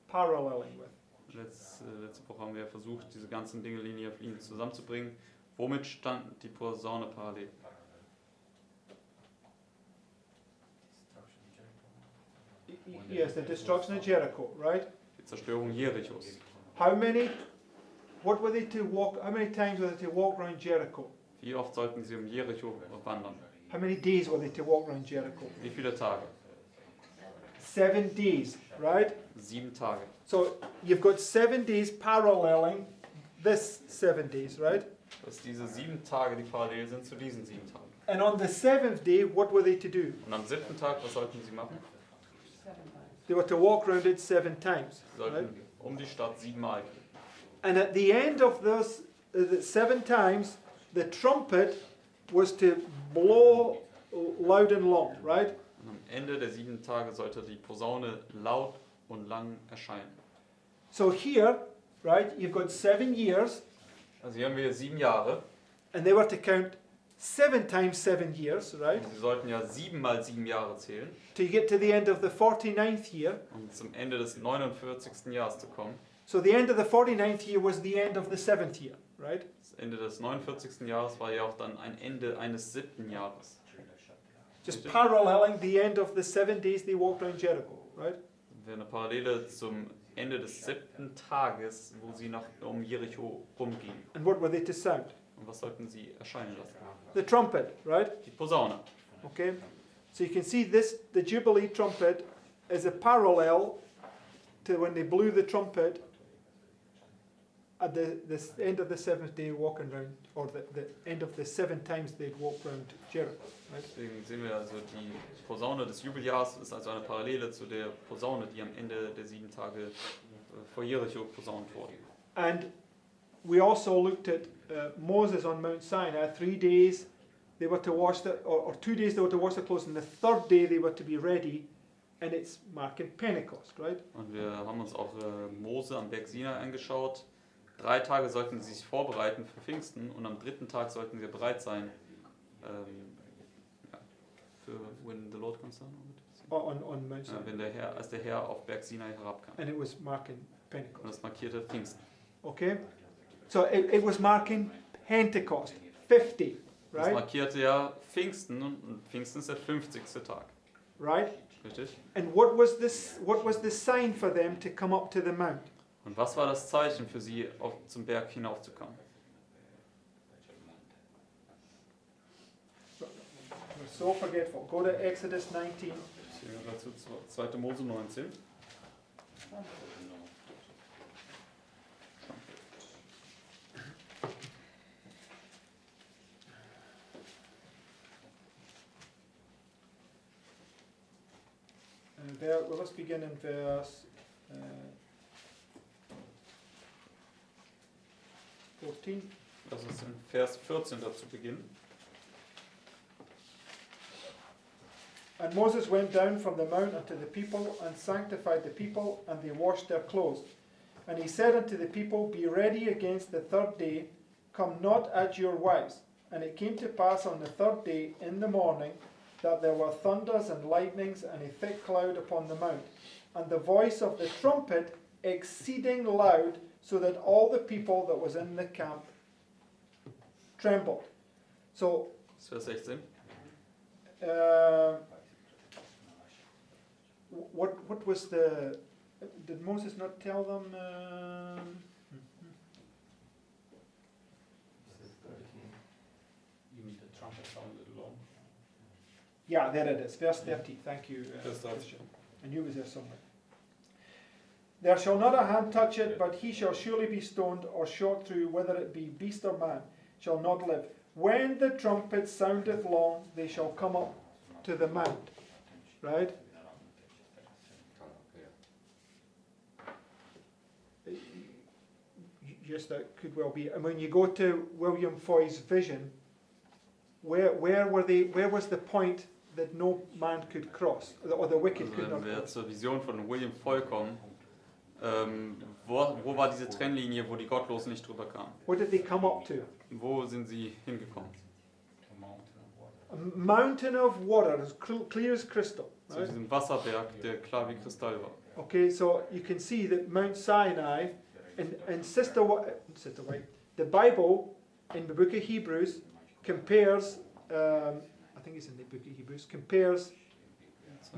paralleling with? Letzte Woche haben wir versucht, diese ganzen Dinge Linie auf Linie zusammenzubringen. Womit stand die Posaune parallel? Yes, the destruction of Jericho, right? Die Zerstörung Jerichos. How many times were they to walk around Jericho? Wie oft sollten sie um Jericho wandern? How many days were they to walk around Jericho? Wie viele Tage? 7 days, right? 7 Tage. So you've got 7 days paralleling this 7 days, right? Dass diese 7 Tage, die parallel sind zu diesen 7 Tagen. And on the 7th day, what were they to do? Und am 7. Tag, was sollten sie machen? They were to walk around it 7 times, Sie right? sollten um die Stadt 7 Mal gehen. And at the end of those 7 times, the trumpet was to blow loud and long, right? Und am Ende der 7 Tage sollte die Posaune laut und lang erscheinen. So here, right, you've got 7 years, Also hier haben wir 7 Jahre. and they were to count 7 times 7 years, right? Und sie sollten ja 7 mal 7 Jahre zählen, Till you get to the end of the 49th year. um zum Ende des 49. Jahres zu kommen. So the end of the 49th year was the end of the 7th year, right? Das Ende des 49. Jahres war ja auch dann ein Ende eines 7. Jahres. Just paralleling the end of the 7 days they walked around Jericho, right? Das wäre eine Parallele zum Ende des 7. Tages, wo sie um Jericho rumgingen. And what were they to sound? Und was sollten sie erscheinen lassen? The trumpet, right? Die Posaune. Okay? So you can see this, the Jubilee trumpet is a parallel to when they blew the trumpet at the end of the 7th day walking around, or the end of the 7 times they'd walked around Jericho, right? Deswegen sehen wir also, die Posaune des Jubeljahres ist also eine Parallele zu der Posaune, die am Ende der 7 Tage vor Jericho posaunt wurde. And we also looked at Moses on Mount Sinai. 3 days they were to wash or 2 days they were to wash their clothes, and the 3rd day they were to be ready, and it's marking Pentecost, right? Und wir haben uns auch Mose am Berg Sinai angeschaut. 3 Tage sollten sie sich vorbereiten für Pfingsten und am 3. Tag sollten wir bereit sein für when the Lord comes down. On Mount Sinai. Wenn als der Herr auf Berg Sinai herabkam. And it was marking Und Pentecost. das markierte Pfingsten. Okay? So it was marking Pentecost, 50, Das right? markierte ja Pfingsten und Pfingsten ist der 50. Tag. Right? Richtig? And what was the sign for them to come up to the mount? Und was war das Zeichen für sie, zum Berg hinaufzukommen? We're so forgetful. Go to Exodus 19. Sehen wir dazu 2. Mose 19. Well, let's begin in verse 14. Lass uns in Vers 14 dazu beginnen. And Moses went down from the mount unto the people, and sanctified the people, and they washed their clothes. And he said unto the people, Be ready against the 3rd day, come not at your wives. And it came to pass on the 3rd day in the morning, that there were thunders and lightnings, and a thick cloud upon the mount, and the voice of the trumpet exceeding loud, so that all the people that was in the camp trembled. So, Vers 16. what was the? Did Moses not tell them? You mean the trumpet sounded long? Yeah, there it is, verse 30. Thank you. Vers 30. I knew it was there somewhere. There shall not a hand touch it, but he shall surely be stoned or shot through, whether it be beast or man, shall not live. When the trumpet soundeth long, they shall come up to the mount. Right? Yes, that could well be. And when you go to William Foy's vision, where was the point that no man could cross, or the wicked Also could wenn not wir cross? zur Vision von William Foy kommen, wo war diese Trennlinie, wo die Gottlosen nicht drüber kamen? What did they come up to? Wo sind sie hingekommen? A mountain of water, as clear as crystal. Zu Right? diesem Wasserberg, der klar wie Kristall war. Okay, so you can see that Mount Sinai, and Sister White, the Bible in the book of Hebrews compares, I think it's in the book of Hebrews, compares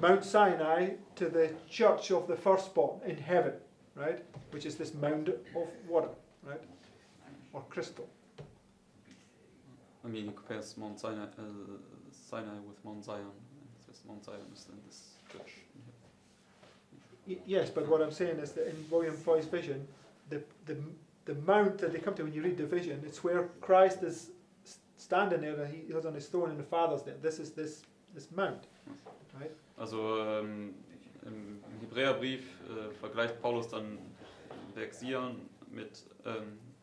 Mount Sinai to the church of the firstborn in heaven, right? Which is this mound of water, right? Or crystal. I mean, he compares Mount Sinai, Sinai with Mount Zion. And this Mount Zion is then this church. Yes, but what I'm saying is that in William Foy's vision, the mount that they come to when you read the vision, it's where Christ is standing there and he was on his throne and the Father's there. This is this mount, right? Also im Hebräerbrief vergleicht Paulus dann Berg Sion mit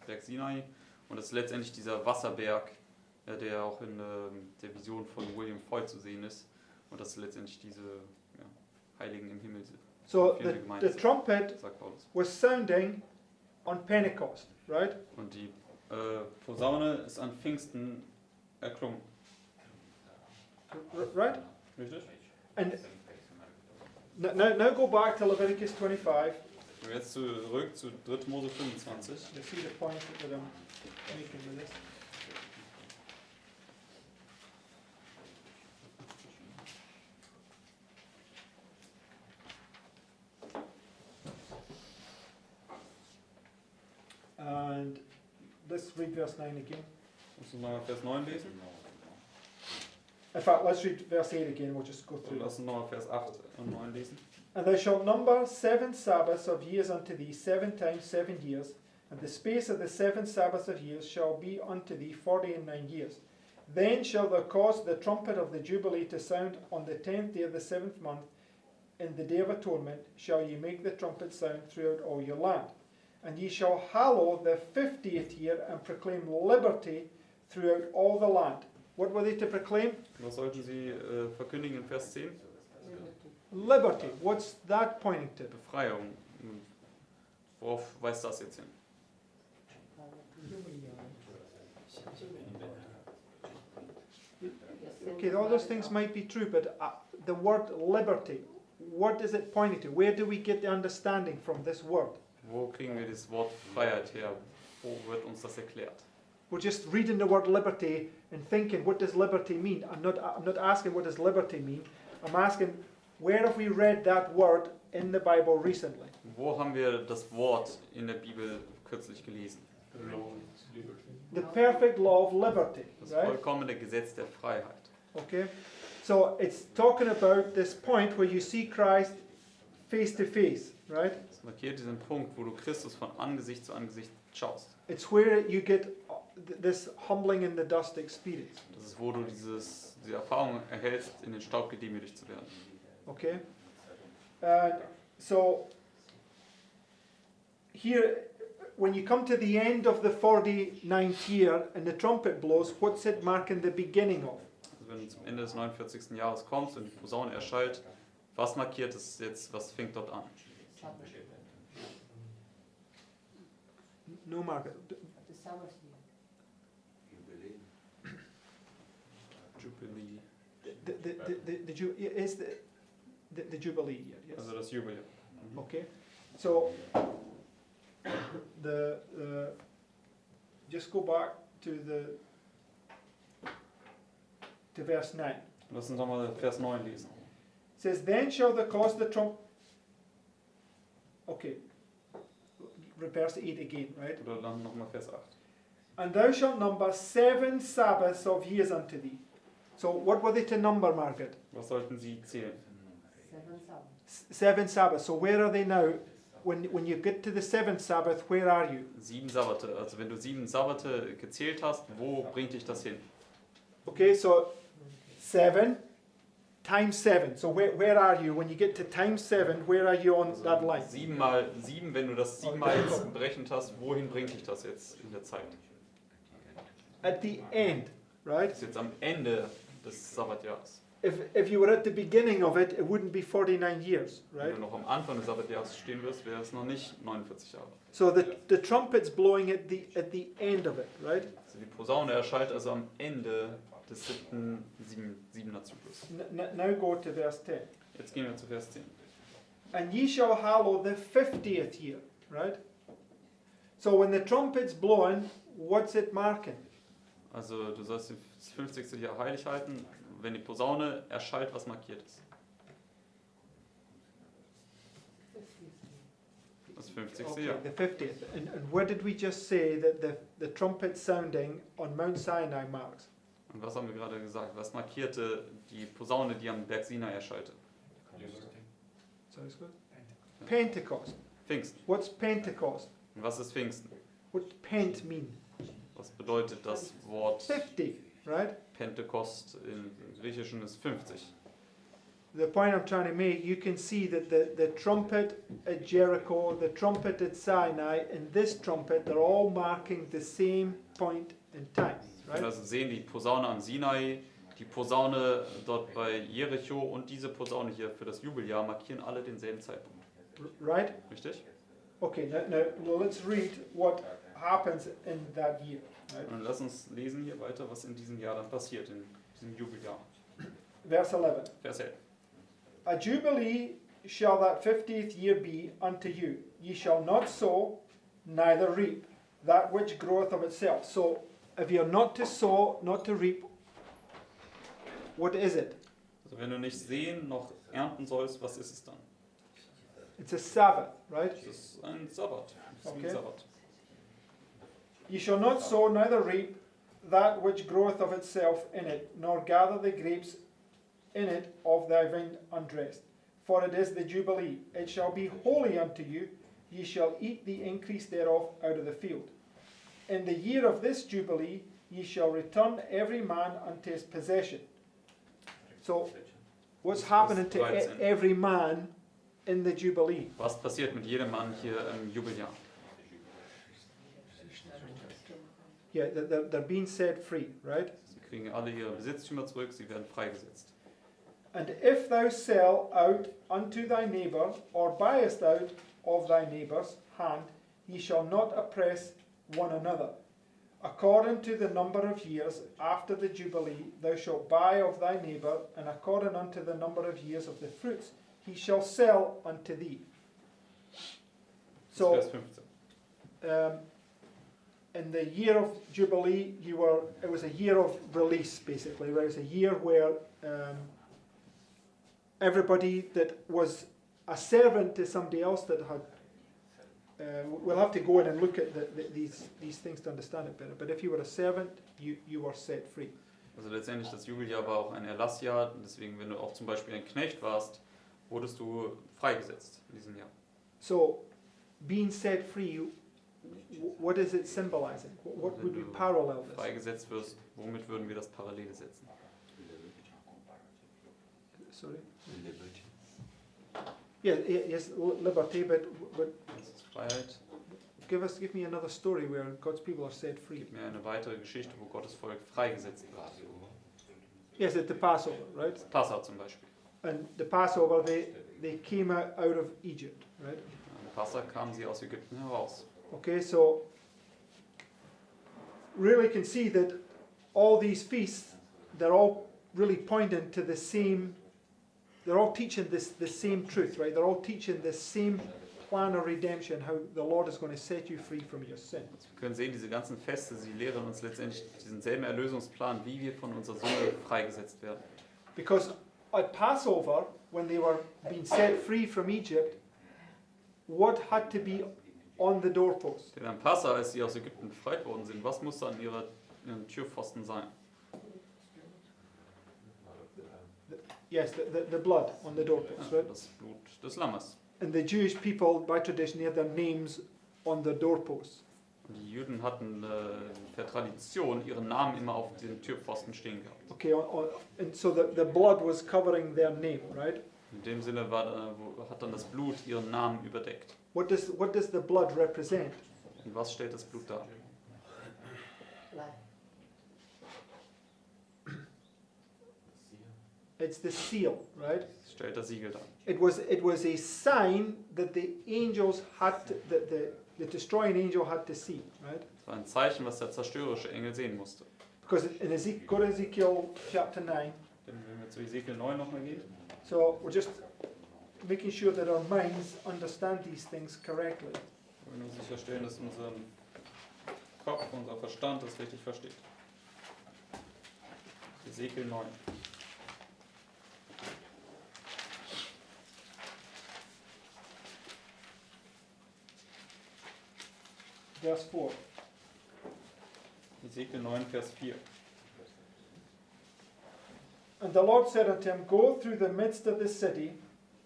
Berg Sinai und das ist letztendlich dieser Wasserberg, der auch in der Vision von William Foy zu sehen ist und das ist letztendlich diese Heiligen im Himmel sind. So the trumpet Sagt Paulus. was sounding on Pentecost, right? Und die Posaune ist an Pfingsten erklungen. Right? Richtig? And now go back to Leviticus 25. Und jetzt zurück zu 3. Mose 25. You see the point that I'm making with this. And let's read verse 9 again. Musst du mal Vers 9 lesen? In fact, let's read verse 8 again. We'll just go Und through lass this. uns nochmal Vers 8 und 9 lesen. And thou shalt number 7 Sabbaths of years unto thee, 7 times 7 years. And the space of the 7 Sabbaths of years shall be unto thee 49 years. Then shall thou cause the trumpet of the Jubilee to sound on the 10th day of the 7th month. In the day of atonement shall ye make the trumpet sound throughout all your land. And ye shall hallow the 50th year and proclaim liberty throughout all the land. What were they to proclaim? Was sollten sie verkündigen in Vers 10? Liberty. What's that pointing to? Befreiung. Worauf weist das jetzt hin? Okay, all those things might be true, but the word liberty, what is it pointing to? Where do we get the understanding from this word? Wo kriegen wir das Wort Freiheit her? Wo wird uns das erklärt? We're just reading the word liberty and thinking, what does liberty mean? I'm not asking what does liberty mean. I'm asking, where have we read that word in the Bible recently? Wo haben wir das Wort in der Bibel kürzlich gelesen? The perfect law of liberty, Das right? vollkommene Gesetz der Freiheit. Okay, so it's talking about this point where you see Christ face to face, right? Das markiert diesen Punkt, wo du Christus von Angesicht zu Angesicht schaust. It's where you get this humbling in the dust experience. Das ist, wo du diese Erfahrung erhältst, in den Staub gedemütigt zu werden. Okay, and so here, when you come to the end of the 49th year and the trumpet blows, what's it marking the beginning of? Also wenn du zum Ende des 49. Jahres kommst und die Posaune erschallt, was markiert es jetzt, was fängt dort an? No, Margaret. The Sabbath year. Jubilee. The Jubilee year, yes. Also das Jubiläum. Okay, so just go back to verse 9. Lass uns nochmal Vers 9 lesen. It says, then shall the cause the trump. Okay, verse 8 again, right? Oder dann nochmal Vers 8. And thou shalt number 7 Sabbaths of years unto thee. So what were they to number, Margaret? Was sollten sie zählen? 7 Sabbaths. 7 Sabbaths. So where are they now when you get to the seventh Sabbath, where are you? 7 Sabbate. Also wenn du 7 Sabbate gezählt hast, wo bringt dich das hin? Okay, so 7 times 7. So where are you? When you get to times 7, where are you on that line? 7 mal 7, wenn du das 7 mal jetzt berechnet hast, wohin bringt dich das jetzt in der Zeit? At the end, right? Das ist jetzt am Ende des Sabbatjahres. If you were at the beginning of it, it wouldn't be 49 years, Wenn right? du noch am Anfang des Sabbatjahres stehen wirst, wäre es noch nicht 49 Jahre. So the trumpet's blowing at the end of it, right? Also die Posaune erschallt also am Ende des 7er Zyklus. Now go to verse 10. Jetzt gehen wir zu Vers 10. And ye shall hallow the 50th year, right? So when the trumpet's blowing, what's it marking? Also du sollst das 50. Jahr heilig halten. Wenn die Posaune erschallt, was markiert ist? Das 50. Okay, Jahr. the 50th. And where did we just say that the trumpet sounding on Mount Sinai marks? Und was haben wir gerade gesagt? Was markierte die Posaune, die am Berg Sinai erschallte? So it's good. Pentecost. Pfingsten. What's Pentecost? Und was ist Pfingsten? What's Pent mean? Was bedeutet das Wort 50, right? Pentekost im Griechischen ist 50. The point I'm trying to make, you can see that the trumpet at Jericho, the trumpet at Sinai, and this trumpet, they're all marking the same point in time, Wir right? also sehen die Posaune am Sinai, die Posaune dort bei Jericho und diese Posaune hier für das Jubeljahr markieren alle denselben Zeitpunkt. Right? Richtig? Okay, now let's read what happens in that year, right? Und lass uns lesen hier weiter, was in diesem Jahr dann passiert, in diesem Jubeljahr. Verse 11. Vers 11. A jubilee shall that 50th year be unto you. Ye shall not sow, neither reap, that which groweth of itself. So, if you're not to sow, not to reap, what is it? Also wenn du nicht sehen noch ernten sollst, was ist es dann? It's a Sabbath, right? Das ist ein Sabbat. Das ist Okay. ein Sabbat. Ye shall not sow, neither reap, that which groweth of itself in it, nor gather the grapes in it of thy vine undressed. For it is the Jubilee. It shall be holy unto you. Ye shall eat the increase thereof out of the field. In the year of this Jubilee ye shall return every man unto his possession. So, what's happening to 13. every man in the Jubilee? Was passiert mit jedem Mann hier im Jubeljahr? Yeah, they're being set free, right? Sie kriegen alle ihre Besitztümer zurück, sie werden freigesetzt. And if thou sell out unto thy neighbour, or buyest out of thy neighbour's hand, ye shall not oppress one another. According to the number of years after the Jubilee, thou shalt buy of thy neighbour, and according unto the number of years of the fruits, he shall sell unto thee. Das ist So, Vers 15. in the year of Jubilee, it was a year of release, basically, right? It was a year where everybody that was a servant to somebody else that had, we'll have to go in and look at these things to understand it better, but if you were a servant, you were set free. Also letztendlich, das Jubeljahr war auch ein Erlassjahr, deswegen, wenn du auch zum Beispiel ein Knecht warst, wurdest du freigesetzt in diesem Jahr. So, being set free, what is it symbolizing? What would we parallel this? Freigesetzt wirst, womit würden wir das parallel setzen? Sorry? Yes, liberty, but Das ist Freiheit. give me another story where God's people are set free. Gib mir eine weitere Geschichte, wo Gottes Volk freigesetzt wird. Yes, at the Passover, right? Passa zum Beispiel. And the Passover, they came out of Egypt, right? Am Passa kamen sie aus Ägypten heraus. Okay, so really can see that all these feasts, they're all really pointing to the same, they're all teaching the same truth, right? They're all teaching the same plan of redemption, how the Lord is going to set you free from your sin. Wir können sehen, diese ganzen Feste, sie lehren uns letztendlich diesen selben Erlösungsplan, wie wir von unserer Sünde freigesetzt werden. Because at Passover, when they were being set free from Egypt, what had to be on the doorpost? Denn am Passa, als sie aus Ägypten befreit worden sind, was musste an ihren Türpfosten sein? Yes, the blood on the doorpost, right? Das Blut des Lammes. And the Jewish people, by tradition, they had their names on the doorposts. Und die Juden hatten per Tradition ihren Namen immer auf den Türpfosten stehen gehabt. Okay, and so the blood was covering their name, right? In dem Sinne hat dann das Blut ihren Namen überdeckt. What does the blood represent? Und was stellt das Blut dar? It's the seal, right? Es stellt das Siegel dar. It was a sign that the angels had to, the destroying angel had to see, right? Es war ein Zeichen, was der zerstörerische Engel sehen musste. Because in Ezekiel, go to Ezekiel chapter 9. Wenn wir zu Ezekiel 9 nochmal gehen. So we're just making sure that our minds understand these things correctly. Wir wollen nur sicherstellen, dass unser Kopf, unser Verstand das richtig versteht. Ezekiel 9. Verse 4. Ezekiel 9, Vers 4. And the Lord said unto him, Go through the midst of the city,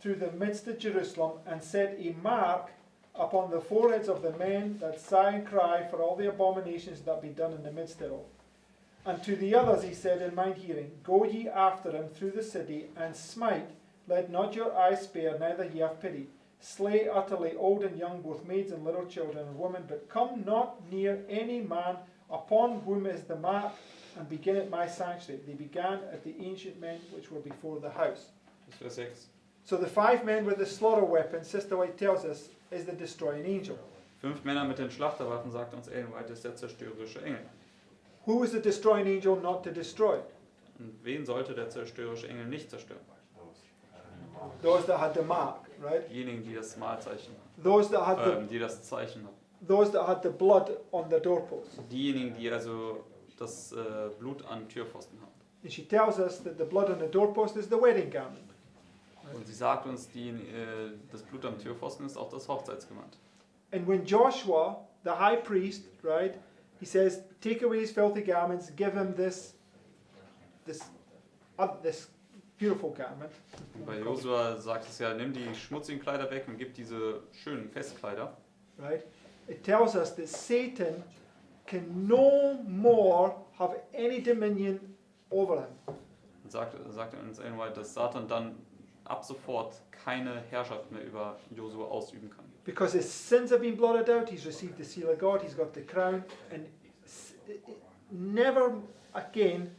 through the midst of Jerusalem, and set a mark upon the foreheads of the men that sigh and cry for all the abominations that be done in the midst thereof. And to the others he said in mine hearing, Go ye after him through the city, and smite, let not your eyes spare, neither ye have pity. Slay utterly old and young, both maids and little children and women, but come not near any man upon whom is the mark, and begin at my sanctuary. They began at the ancient men which were before the house. Das ist Vers 6. So the 5 men with the slaughter weapon, Sister White tells us, is the destroying angel. 5 Männer mit den Schlachterwaffen, sagt uns Ellen White, ist der zerstörerische Engel. Who is the destroying angel not to destroy? Und wen sollte der zerstörerische Engel nicht zerstören? Those that had the mark, right? Diejenigen, die das Malzeichen haben. Those that had Die das Zeichen haben. those that had the blood on the doorpost. Diejenigen, die also das Blut an Türpfosten haben. And she tells us that the blood on the doorpost is the wedding garment. Und sie sagt uns, das Blut am Türpfosten ist auch das Hochzeitsgewand. And when Joshua, the high priest, right, he says, take away his filthy garments, give him this beautiful garment. Und bei Josua sagt es ja, nimm die schmutzigen Kleider weg und gib diese schönen Festkleider. Right? It tells us that Satan can no more have any dominion over him. Und sagt uns Ellen White, dass Satan dann ab sofort keine Herrschaft mehr über Josua ausüben kann. Because his sins have been blotted out, he's received the seal of God, he's got the crown, and never again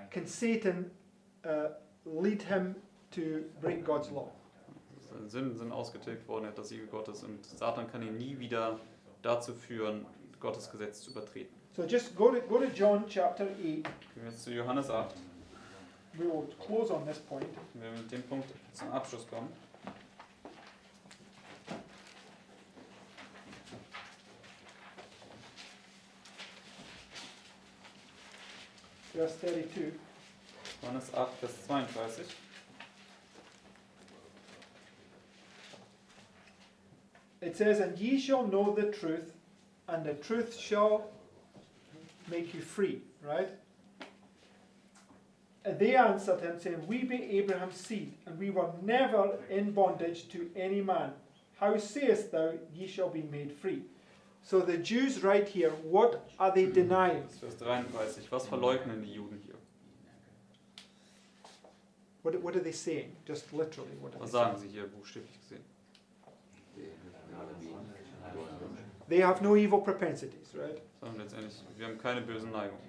can Satan lead him to break God's law. Seine Sünden sind ausgetilgt worden, er hat das Siegel Gottes und Satan kann ihn nie wieder dazu führen, Gottes Gesetz zu übertreten. So just go to John chapter 8. Gehen wir jetzt zu Johannes 8. We will close on this point. Wenn wir mit dem Punkt zum Abschluss kommen. Verse 32. Johannes 8, Vers 32. It says, And ye shall know the truth, and the truth shall make you free. Right? And they answered him, saying, We be Abraham's seed, and we were never in bondage to any man. How sayest thou, ye shall be made free? So the Jews right here, what are they denying? Das ist Vers 33. Was verleugnen die Juden hier? What are they saying? Just literally, what are Was they sagen saying? sie hier buchstäblich gesehen? They have no evil propensities, right? Sagen letztendlich, wir haben keine bösen Neigungen.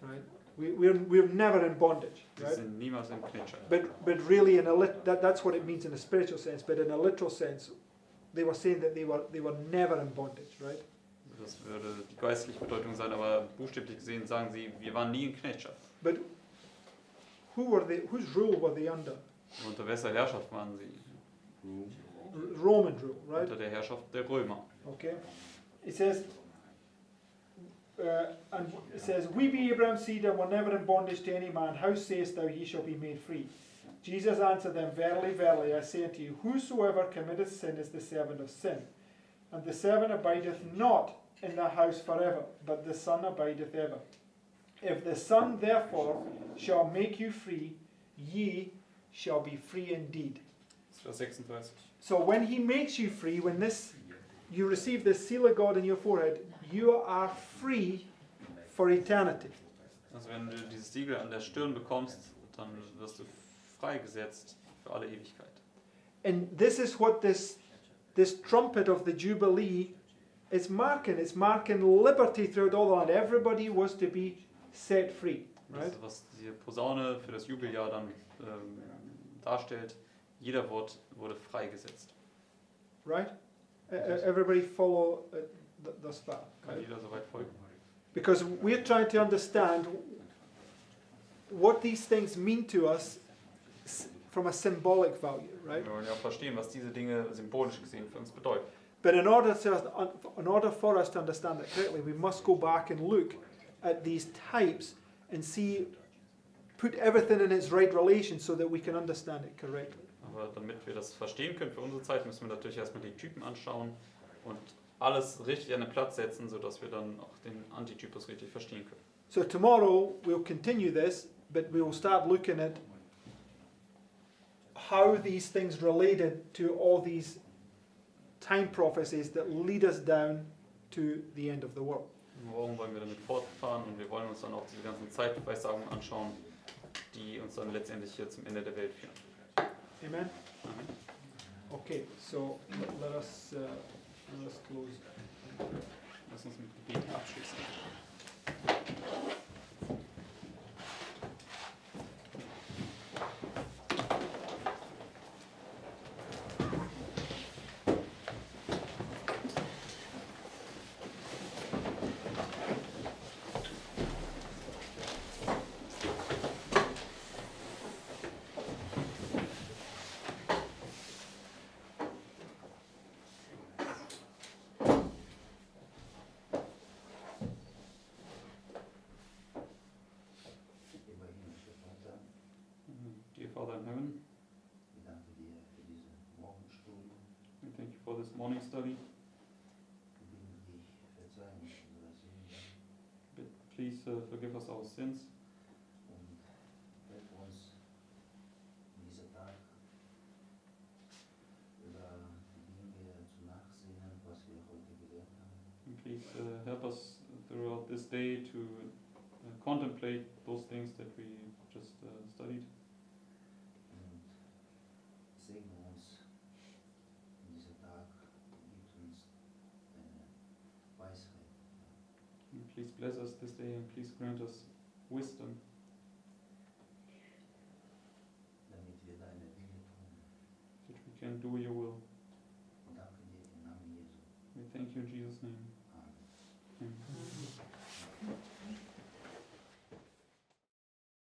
Right? We're never in bondage, Wir right? sind niemals im Knetscher. But really, that's what it means in a spiritual sense. But in a literal sense, they were saying that they were never in bondage, right? Das würde die geistliche Bedeutung sein, aber buchstäblich gesehen sagen sie, wir waren nie in Knechtschaft. But whose rule were they under? Unter welcher Herrschaft waren sie? Roman rule, right? Unter der Herrschaft der Römer. Okay. It says, We be Abraham's seed and were never in bondage to any man. How sayest thou, ye shall be made free? Jesus answered them, Verily, verily, I say unto you, whosoever committeth sin is the servant of sin. And the servant abideth not in the house forever, but the Son abideth ever. If the Son therefore shall make you free, ye shall be free indeed. Vers 36. So when he makes you free, when you receive this seal of God in your forehead, you are free for eternity. Also wenn du dieses Siegel an der Stirn bekommst, dann wirst du freigesetzt für alle Ewigkeit. And this is what this trumpet of the Jubilee is marking. It's marking liberty throughout all the land. Everybody was to be set free. Das Right? ist, was diese Posaune für das Jubeljahr dann darstellt. Jeder wurde freigesetzt. Right? Everybody follow thus far. Kann Right? jeder soweit folgen. Because we're trying to understand what these things mean to us from a symbolic value, right? Wir wollen ja auch verstehen, was diese Dinge symbolisch gesehen für uns bedeuten. But in order for us to understand it correctly, we must go back and look at these types and put everything in its right relation so that we can understand it correctly. Aber damit wir das verstehen können für unsere Zeit, müssen wir natürlich erstmal die Typen anschauen und alles richtig an den Platz setzen, sodass wir dann auch den Antitypus richtig verstehen können. So tomorrow we'll continue this, but we will start looking at how these things related to all these time prophecies that lead us down to the end of the world. Morgen wollen wir damit fortfahren und wir wollen uns dann auch diese ganzen Zeitweissagungen anschauen, die uns dann letztendlich hier zum Ende der Welt führen. Amen. Amen. Okay, so let us close. Lass uns mit Gebet abschließen. Dear Father in heaven, Wir danken dir für diese Morgenstunde. we thank you for this morning study. Wir bitten dich, verzeihen uns unsere Sünden But please forgive us our sins und hilf uns in diesem Tag über die Dinge zu nachsehen, was wir heute gelernt haben. and please help us throughout this day to contemplate those things that we just studied. Und segne uns in diesem Tag, gib uns deine Weisheit, And please bless us this day and please grant us wisdom damit wir deine Wille tun. that we can do your will. Wir danken dir im Namen Jesu. We thank you in Jesus' name. Amen. Amen.